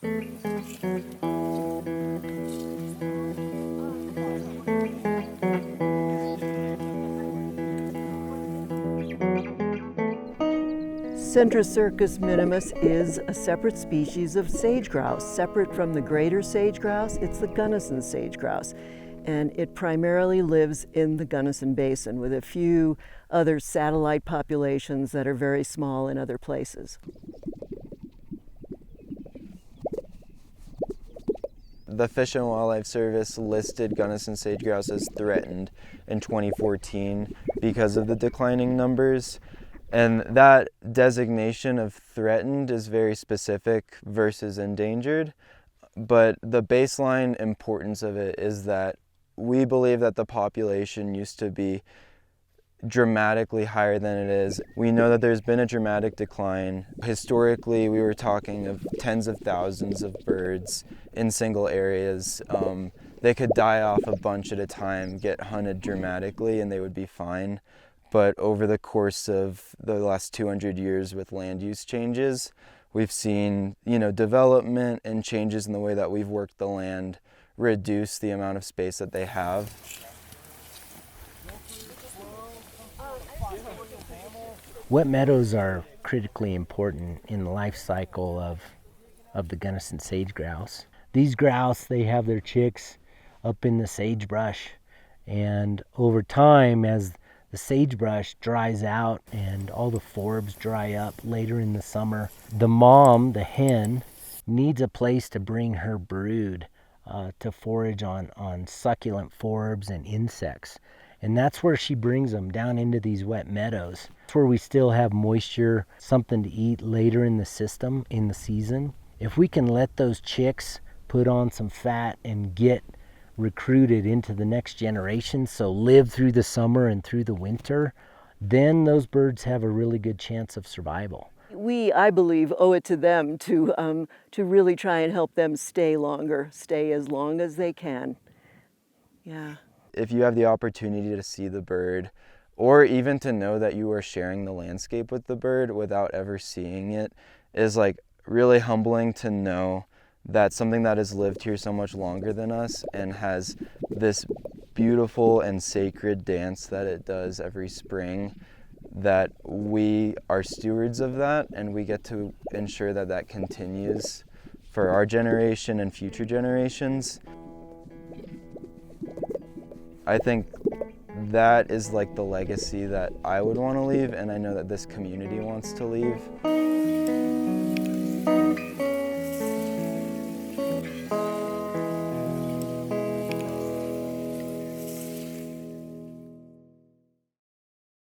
Centrocercus minimus is a separate species of sage-grouse. Separate from the greater sage-grouse, it's the Gunnison sage-grouse. And it primarily lives in the Gunnison Basin with a few other satellite populations that are very small in other places. The Fish and Wildlife Service listed Gunnison sage-grouse as threatened in 2014 because of the declining numbers. And that designation of threatened is very specific versus endangered. But the baseline importance of it is that we believe that the population used to be dramatically higher than it is. We know that there's been a dramatic decline. Historically, we were talking of tens of thousands of birds in single areas. They could die off a bunch at a time, get hunted dramatically, and they would be fine. But over the course of the last 200 years with land use changes, we've seen, development and changes in the way that we've worked the land reduce the amount of space that they have. Wet meadows are critically important in the life cycle of the Gunnison sage-grouse. These grouse, they have their chicks up in the sagebrush, and over time, as the sagebrush dries out and all the forbs dry up later in the summer, the mom, the hen, needs a place to bring her brood to forage on succulent forbs and insects. And that's where she brings them, down into these wet meadows. That's where we still have moisture, something to eat later in the system, in the season. If we can let those chicks put on some fat and get recruited into the next generation, so live through the summer and through the winter, then those birds have a really good chance of survival. We, I believe, owe it to them to really try and help them stay longer, stay as long as they can. Yeah. If you have the opportunity to see the bird, or even to know that you are sharing the landscape with the bird without ever seeing it, is really humbling to know that something that has lived here so much longer than us and has this beautiful and sacred dance that it does every spring, that we are stewards of that, and we get to ensure that that continues for our generation and future generations. I think that is the legacy that I would want to leave, and I know that this community wants to leave.